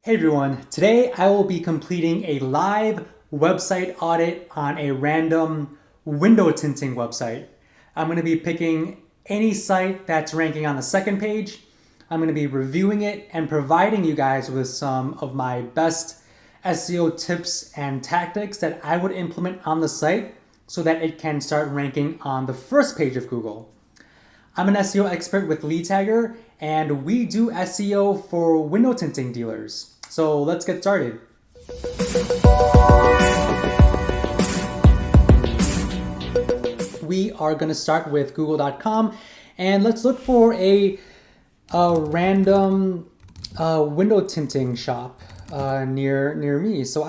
Hey everyone, today I will be completing a live website audit on a random window tinting website. I'm going to be picking any site that's ranking on the second page. I'm going to be reviewing it and providing you guys with some of my best SEO tips and tactics that I would implement on the site so that it can start ranking on the first page of Google. I'm an SEO expert with Lead Tagger, and we do SEO for window tinting dealers. So let's get started. We are going to start with google.com, and let's look for a random window tinting shop near me. So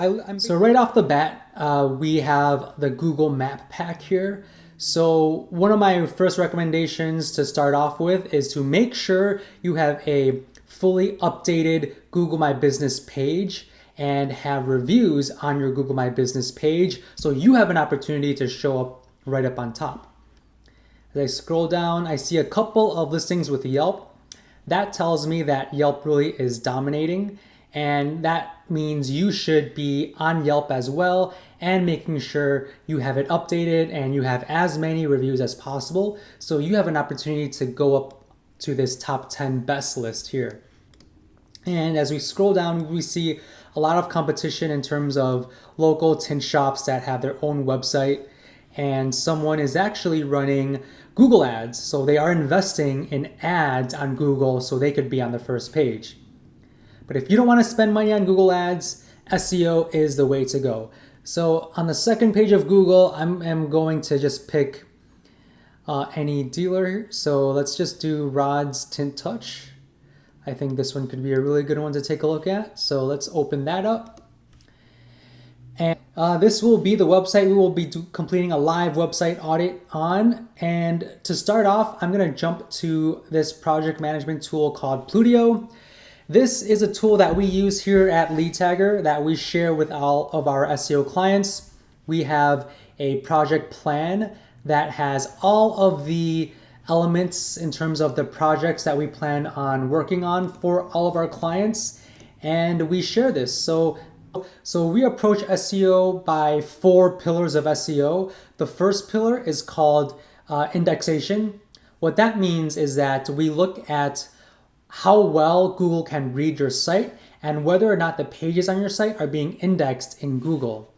right off the bat, we have the Google Map Pack here. So one of my first recommendations to start off with is to make sure you have a fully updated Google My Business page and have reviews on your Google My Business page so you have an opportunity to show up right up on top. As I scroll down, I see a couple of listings with Yelp. That tells me that Yelp really is dominating, and that means you should be on Yelp as well and making sure you have it updated and you have as many reviews as possible so you have an opportunity to go up to this top 10 best list here. And as we scroll down, we see a lot of competition in terms of local tint shops that have their own website, and someone is actually running Google ads. So they are investing in ads on Google so they could be on the first page. But if you don't want to spend money on Google ads, SEO is the way to go. So on the second page of Google, I'm going to just pick any dealer. So let's just do Rod's Tint Touch. I think this one could be a really good one to take a look at. So let's open that up. And this will be the website we will be completing a live website audit on. And to start off, I'm going to jump to this project management tool called PLUTIO. This is a tool that we use here at Lead Tagger that we share with all of our SEO clients. We have a project plan that has all of the elements in terms of the projects that we plan on working on for all of our clients, and we share this. So we approach SEO by 4 pillars of SEO. The first pillar is called indexation. What that means is that we look at how well Google can read your site and whether or not the pages on your site are being indexed in Google.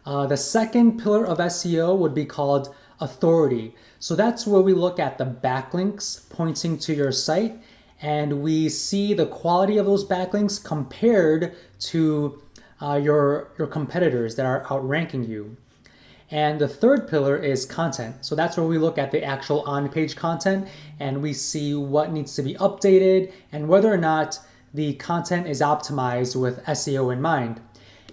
The second pillar of SEO would be called authority. So that's where we look at the backlinks pointing to your site, and we see the quality of those backlinks compared to your competitors that are outranking you. And the third pillar is content. So that's where we look at the actual on-page content and we see what needs to be updated and whether or not the content is optimized with SEO in mind.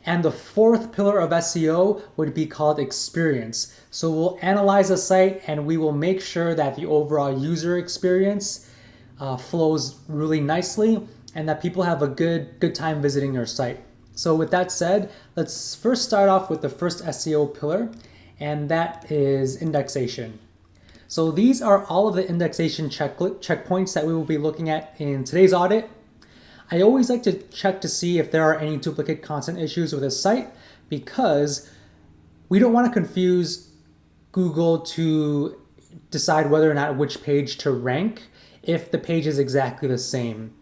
And the fourth pillar of SEO would be called experience. So we'll analyze a site and we will make sure that the overall user experience flows really nicely and that people have a good time visiting your site. So with that said, let's first start off with the first SEO pillar, and that is indexation. So these are all of the indexation checkpoints that we will be looking at in today's audit. I always like to check to see if there are any duplicate content issues with a site because we don't want to confuse Google to decide whether or not which page to rank if the page is exactly the same.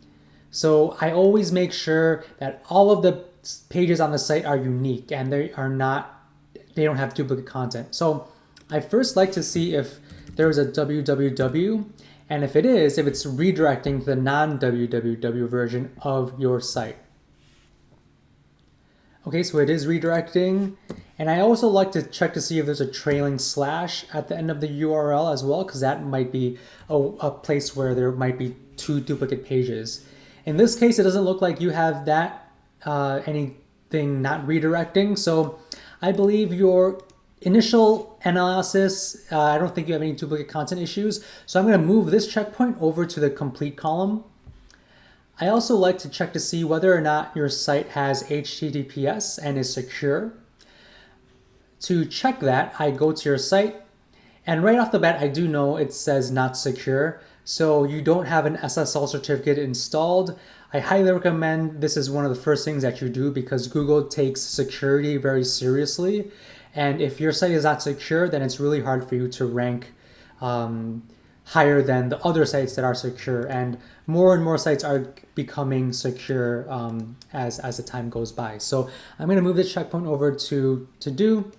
So I always make sure that all of the pages on the site are unique and they don't have duplicate content. So I first like to see if there's a www, and if it's redirecting to the non-www version of your site. Okay, so it is redirecting. And I also like to check to see if there's a trailing slash at the end of the URL as well, because that might be a place where there might be 2 duplicate pages. In this case, it doesn't look like you have that anything not redirecting. So I believe your initial analysis, I don't think you have any duplicate content issues. So I'm going to move this checkpoint over to the complete column. I also like to check to see whether or not your site has HTTPS and is secure. To check that, I go to your site, and right off the bat, I do know it says not secure. so you don't have an SSL certificate installed, I highly recommend this is one of the first things that you do because Google takes security very seriously. And if your site is not secure, then it's really hard for you to rank higher than the other sites that are secure. And more sites are becoming secure as the time goes by. So I'm going to move this checkpoint over to do.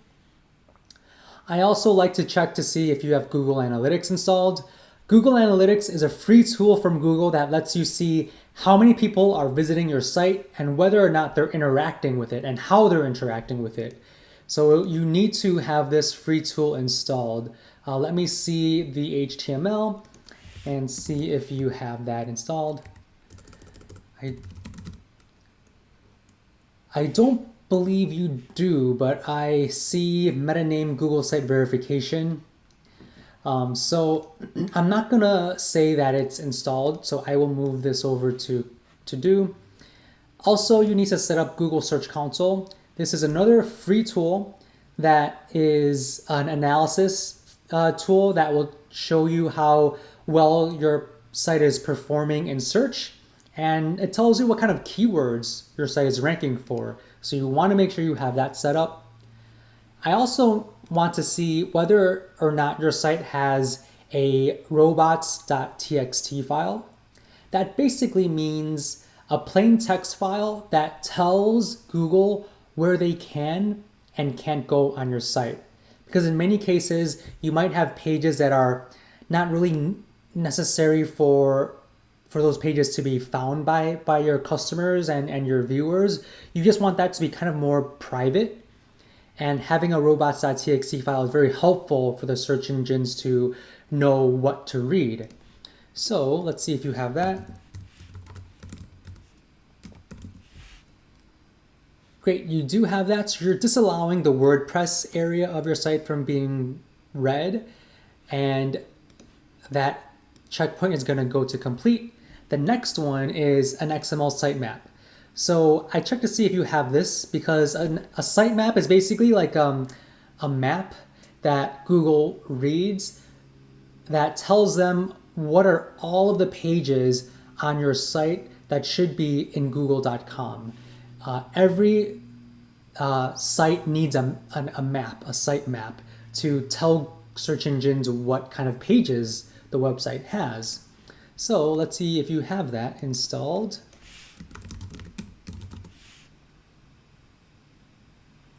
I also like to check to see if you have Google Analytics installed. Google Analytics is a free tool from Google that lets you see how many people are visiting your site and whether or not they're interacting with it and how they're interacting with it. So you need to have this free tool installed. Let me see the HTML and see if you have that installed. I don't believe you do, but I see meta name Google Site Verification. So I'm not gonna say that it's installed, so I will move this over to do. Also, you need to set up Google Search Console. This is another free tool that is an analysis tool that will show you how well your site is performing in search, and it tells you what kind of keywords your site is ranking for. So you want to make sure you have that set up. I also want to see whether or not your site has a robots.txt file. That basically means a plain text file that tells Google where they can and can't go on your site. Because in many cases, you might have pages that are not really necessary for those pages to be found by your customers and your viewers. You just want that to be kind of more private. And having a robots.txt file is very helpful for the search engines to know what to read. So let's see if you have that. Great, you do have that. So you're disallowing the WordPress area of your site from being read. And that checkpoint is going to go to complete. The next one is an XML sitemap. So I checked to see if you have this because a sitemap is basically like a map that Google reads that tells them what are all of the pages on your site that should be in google.com. Every site needs a map, a sitemap, to tell search engines what kind of pages the website has. So let's see if you have that installed.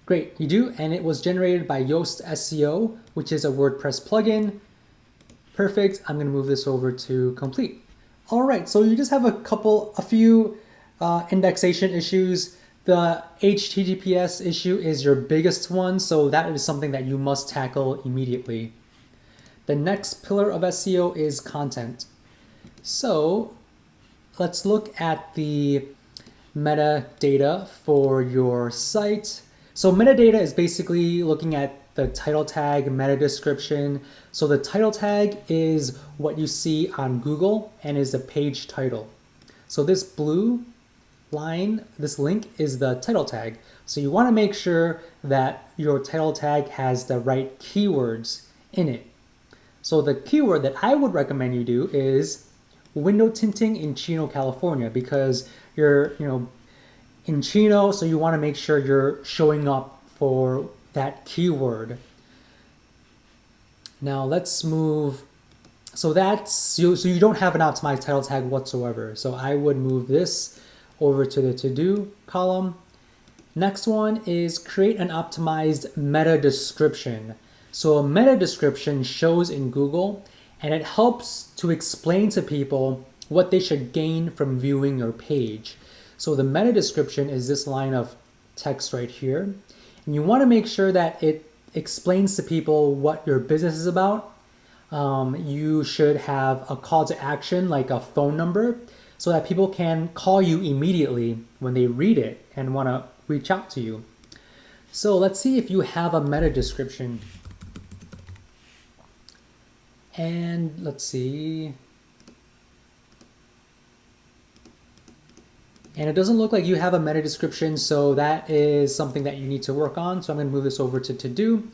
Great, you do, and it was generated by Yoast SEO, which is a WordPress plugin. Perfect, I'm gonna move this over to complete. All right, so you just have a few indexation issues. The HTTPS issue is your biggest one, so that is something that you must tackle immediately. The next pillar of SEO is content. So let's look at the metadata for your site. So metadata is basically looking at the title tag, meta description. So the title tag is what you see on Google and is the page title. So this blue line, this link is the title tag. So you want to make sure that your title tag has the right keywords in it. So the keyword that I would recommend you do is window tinting in Chino, California, because you're, in Chino, so you want to make sure you're showing up for that keyword. Now let's move. So you don't have an optimized title tag whatsoever. So I would move this over to the to-do column. Next one is create an optimized meta description. So a meta description shows in Google and it helps to explain to people what they should gain from viewing your page. So the meta description is this line of text right here. And you want to make sure that it explains to people what your business is about. You should have a call to action like a phone number so that people can call you immediately when they read it and want to reach out to you. So let's see if you have a meta description. And let's see. And it doesn't look like you have a meta description, so that is something that you need to work on. So I'm going to move this over to do.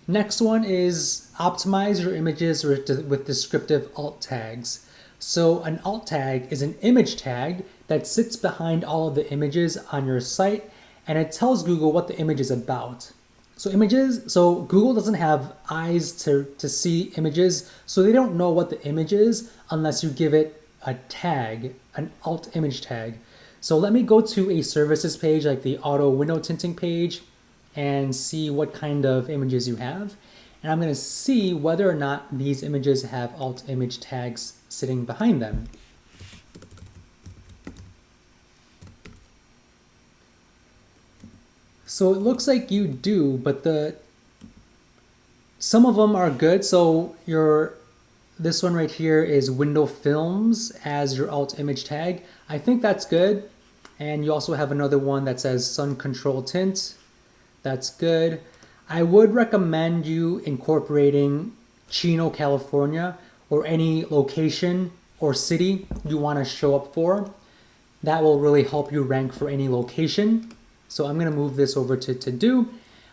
Next one is optimize your images with descriptive alt tags. So an alt tag is an image tag that sits behind all of the images on your site, and it tells Google what the image is about. So Google doesn't have eyes to see images, so they don't know what the image is unless you give it a tag, an alt image tag. So let me go to a services page like the auto window tinting page and see what kind of images you have. And I'm going to see whether or not these images have alt image tags sitting behind them. So it looks like you do, but some of them are good. So this one right here is window films as your alt image tag. I think that's good. And you also have another one that says sun control tint. That's good. I would recommend you incorporating Chino, California, or any location or city you want to show up for. That will really help you rank for any location. So I'm going to move this over to do.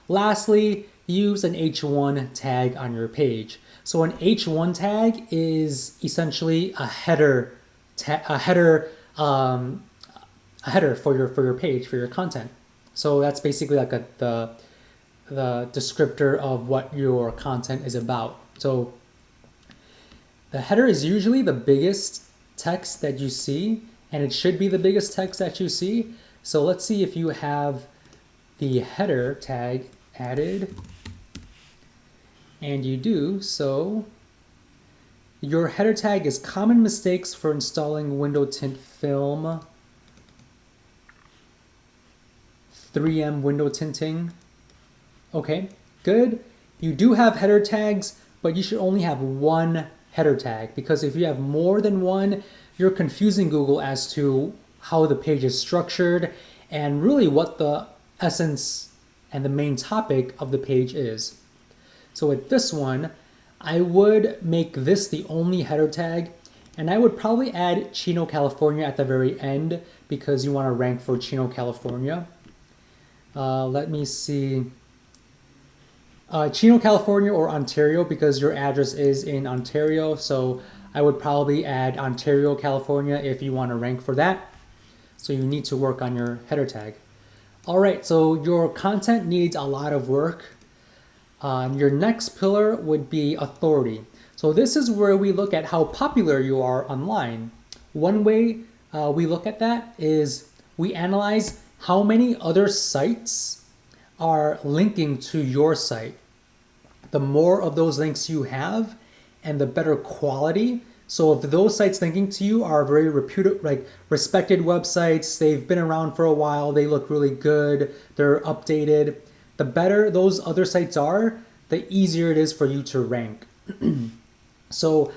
Lastly, use an H1 tag on your page. So an H1 tag is essentially a header for your page, for your content. So that's basically like the descriptor of what your content is about. So the header is usually the biggest text that you see, and it should be the biggest text that you see. So let's see if you have the header tag added, and you do. So your header tag is common mistakes for installing window tint film, 3M window tinting. Okay, good. You do have header tags, but you should only have one header tag, because if you have more than one, you're confusing Google as to how the page is structured and really what the essence and the main topic of the page is. So with this one, I would make this the only header tag, and I would probably add Chino, California at the very end because you want to rank for Chino, California. Let me see. Chino, California or Ontario, because your address is in Ontario. So I would probably add Ontario, California if you want to rank for that. So you need to work on your header tag. All right, so your content needs a lot of work. Your next pillar would be authority. So this is where we look at how popular you are online. One way we look at that is we analyze how many other sites are linking to your site. The more of those links you have and the better quality. So if those sites linking to you are very respected websites, they've been around for a while, they look really good, they're updated, the better those other sites are, the easier it is for you to rank. So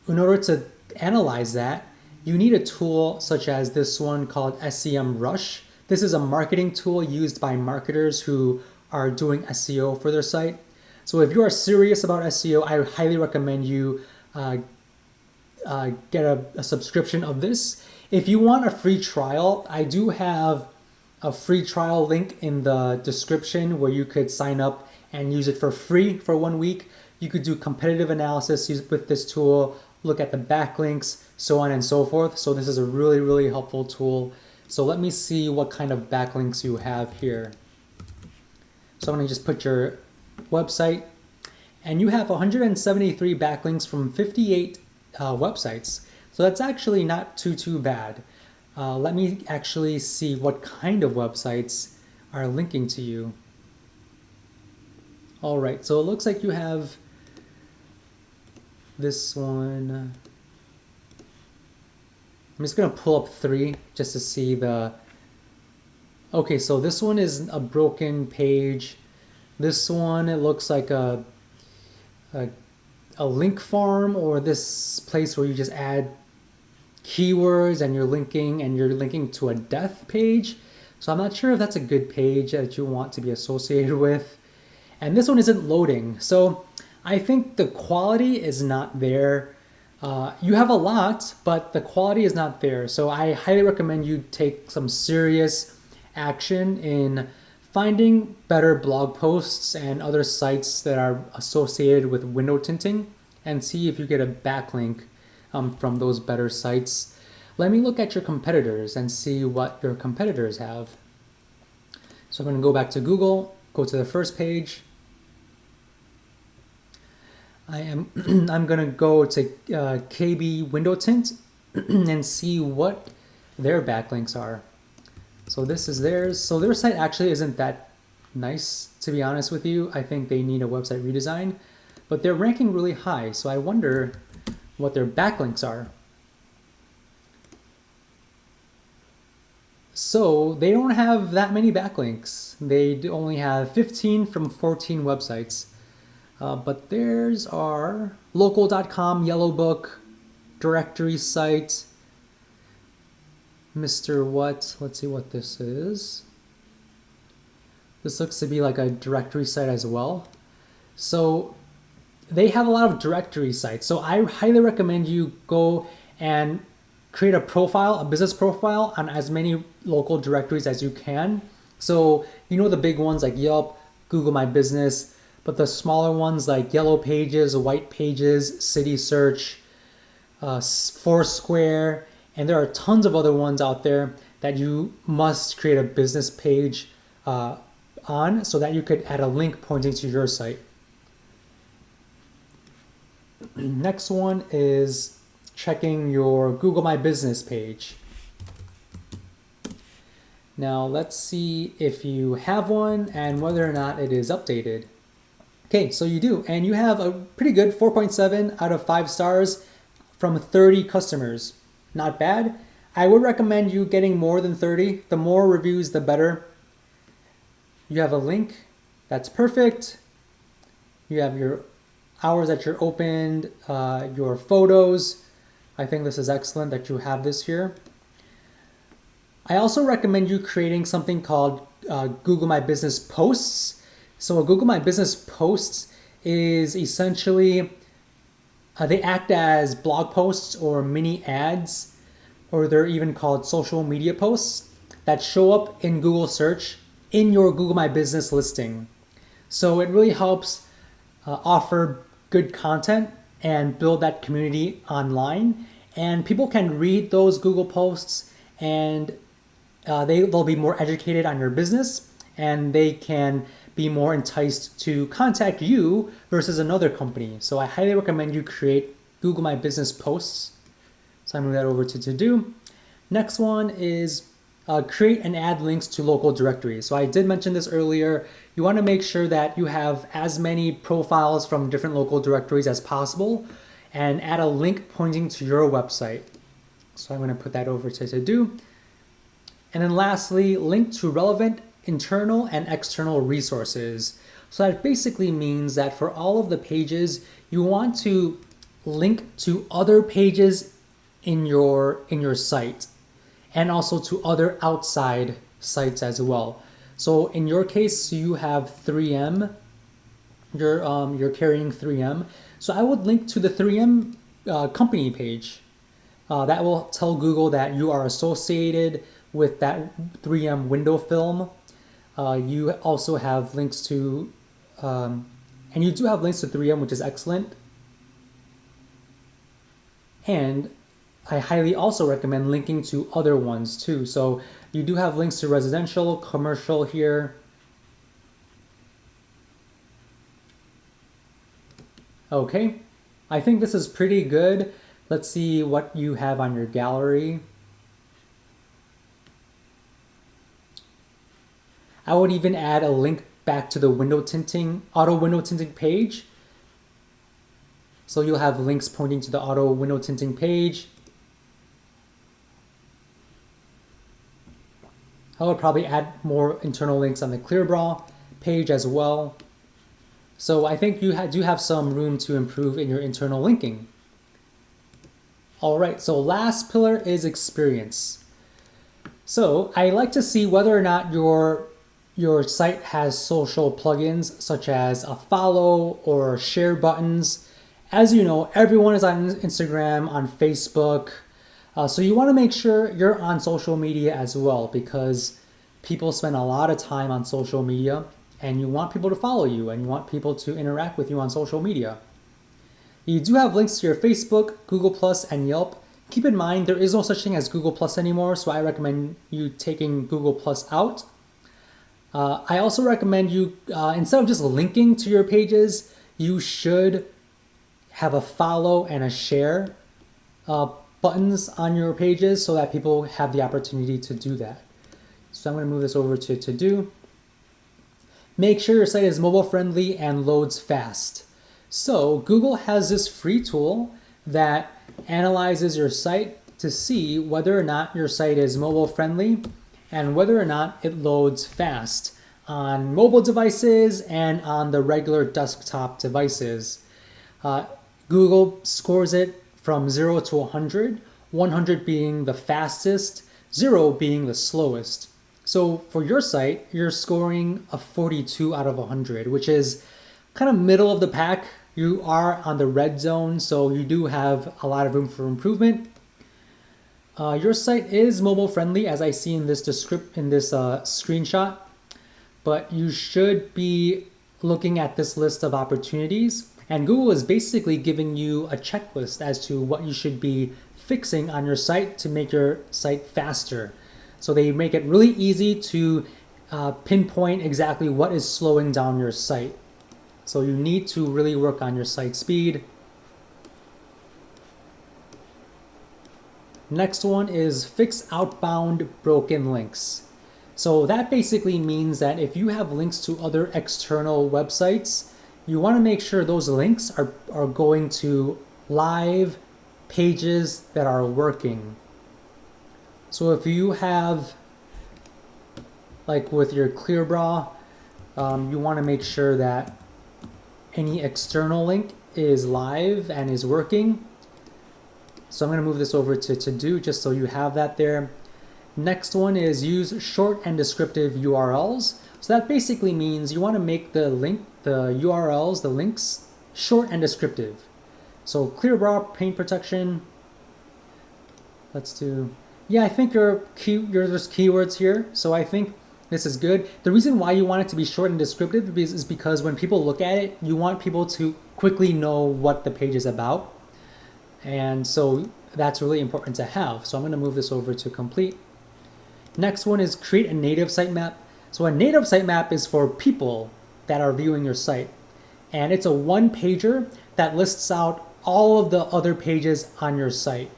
in order to analyze that, you need a tool such as this one called SEMRUsh. This is a marketing tool used by marketers who are doing SEO for their site. So if you are serious about SEO, I highly recommend you get a subscription of this. If you want a free trial, I do have a free trial link in the description where you could sign up and use it for free for 1 week. You could do competitive analysis with this tool, look at the backlinks, so on and so forth. So this is a really, really helpful tool. So let me see what kind of backlinks you have here. So I'm going to just put your website, and you have 173 backlinks from 58 websites. So that's actually not too bad. Let me actually see what kind of websites are linking to you. All right, so it looks like you have this one. I'm just gonna pull up 3 just to see the, okay, so this one is a broken page. This one, it looks like a link farm, or this place where you just add keywords and you're linking to a death page. So I'm not sure if that's a good page that you want to be associated with. And this one isn't loading. So I think the quality is not there. You have a lot, but the quality is not there. So I highly recommend you take some serious action in finding better blog posts and other sites that are associated with window tinting, and see if you get a backlink from those better sites. Let me look at your competitors and see what your competitors have. So I'm going to go back to Google, go to the first page. I'm going to go to KB Window Tint and see what their backlinks are. So this is theirs. So their site actually isn't that nice, to be honest with you. I think they need a website redesign, but they're ranking really high. So I wonder what their backlinks are. So they don't have that many backlinks. They only have 15 from 14 websites. But theirs are local.com, Yellow Book, directory site, Mr. What? Let's see what this is. This looks to be like a directory site as well. So they have a lot of directory sites. So I highly recommend you go and create a profile, a business profile on as many local directories as you can. So you know the big ones like Yelp, Google My Business, but the smaller ones like Yellow Pages, White Pages, City Search, Foursquare, and there are tons of other ones out there that you must create a business page on so that you could add a link pointing to your site. Next one is checking your Google My Business page. Now let's see if you have one and whether or not it is updated. Okay, so you do, and you have a pretty good 4.7 out of 5 stars from 30 customers. Not bad. I would recommend you getting more than 30. The more reviews, the better. You have a link. That's perfect. You have your hours that you're opened, your photos. I think this is excellent that you have this here. I also recommend you creating something called Google My Business Posts. So a Google My Business Posts is essentially, they act as blog posts or mini ads, or they're even called social media posts that show up in Google search in your Google My Business listing. So it really helps offer good content and build that community online. And people can read those Google posts and they'll be more educated on your business and they can be more enticed to contact you versus another company. So I highly recommend you create Google My Business posts. So I'm moving that over to do. Next one is create and add links to local directories. So I did mention this earlier. You want to make sure that you have as many profiles from different local directories as possible and add a link pointing to your website. So I'm going to put that over to do. And then lastly, link to relevant internal and external resources. So that basically means that for all of the pages, you want to link to other pages in your site and also to other outside sites as well. So in your case, you have 3M, you're carrying 3M. So I would link to the 3M company page. That will tell Google that you are associated with that 3M window film. You also have links to, and you do have links to 3M, which is excellent. And I highly also recommend linking to other ones too. So you do have links to residential, commercial here. Okay, I think this is pretty good. Let's see what you have on your gallery. I would even add a link back to the window tinting, auto window tinting page. So you'll have links pointing to the auto window tinting page. I would probably add more internal links on the ClearBraw page as well. So I think you do have some room to improve in your internal linking. All right, so last pillar is experience. So I like to see whether or not your site has social plugins such as a follow or share buttons. As you know, everyone is on Instagram, on Facebook. So you want to make sure you're on social media as well because people spend a lot of time on social media and you want people to follow you and you want people to interact with you on social media. You do have links to your Facebook, Google+, and Yelp. Keep in mind, there is no such thing as Google+ anymore, so I recommend you taking Google+ out. I also recommend you, instead of just linking to your pages, you should have a follow and a share buttons on your pages so that people have the opportunity to do that. So I'm going to move this over to do. Make sure your site is mobile friendly and loads fast. So Google has this free tool that analyzes your site to see whether or not your site is mobile friendly and whether or not it loads fast on mobile devices and on the regular desktop devices. Google scores it from 0 to 100, 100 being the fastest, 0 being the slowest. So for your site, you're scoring a 42 out of 100, which is kind of middle of the pack. You are on the red zone, so you do have a lot of room for improvement. Your site is mobile friendly, as I see in this screenshot, but you should be looking at this list of opportunities, and Google is basically giving you a checklist as to what you should be fixing on your site to make your site faster. So they make it really easy to pinpoint exactly what is slowing down your site. So you need to really work on your site speed. Next one is fix outbound broken links. So that basically means that if you have links to other external websites, you want to make sure those links are going to live pages that are working. So if you have, like with your ClearBra, you want to make sure that any external link is live and is working. So I'm going to move this over to do, just so you have that there. Next one is use short and descriptive URLs. So that basically means you want to make the URLs, the links, short and descriptive. So ClearBra paint protection. Let's do, yeah, I think there's keywords here. So I think this is good. The reason why you want it to be short and descriptive is because when people look at it, you want people to quickly know what the page is about. And so that's really important to have. So I'm going to move this over to complete. Next one is create a native sitemap. So a native sitemap is for people that are viewing your site. And it's a one-pager that lists out all of the other pages on your site.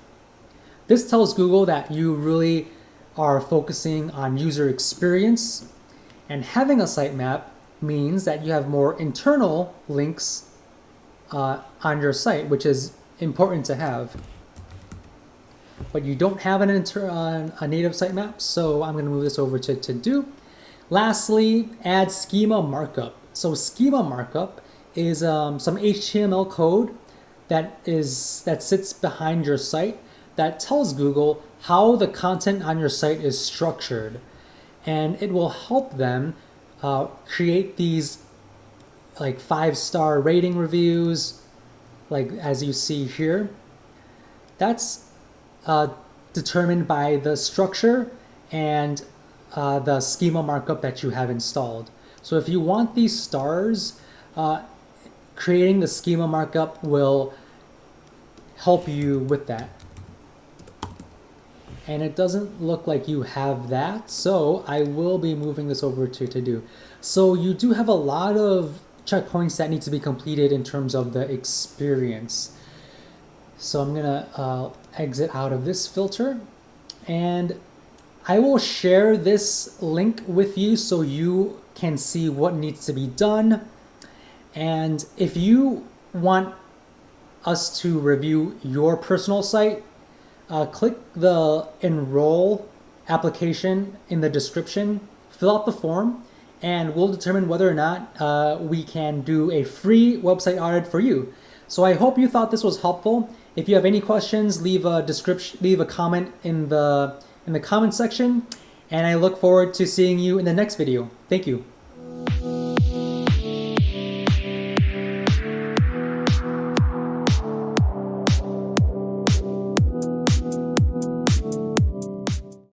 This tells Google that you really are focusing on user experience, and having a sitemap means that you have more internal links on your site, which is important to have. But you don't have a native sitemap, so I'm going to move this over to do. Lastly, add schema markup. So schema markup is some HTML code that sits behind your site that tells Google how the content on your site is structured, and it will help them create these like 5-star rating reviews, like as you see here. That's determined by the structure and the schema markup that you have installed. So if you want these stars, creating the schema markup will help you with that. And it doesn't look like you have that, so I will be moving this over to do. So you do have a lot of checkpoints that need to be completed in terms of the experience. So I'm gonna exit out of this filter, and I will share this link with you so you can see what needs to be done. And if you want us to review your personal site, click the enroll application in the description, fill out the form, and we'll determine whether or not we can do a free website audit for you. So I hope you thought this was helpful. If you have any questions, leave a comment in the comment section, and I look forward to seeing you in the next video. Thank you.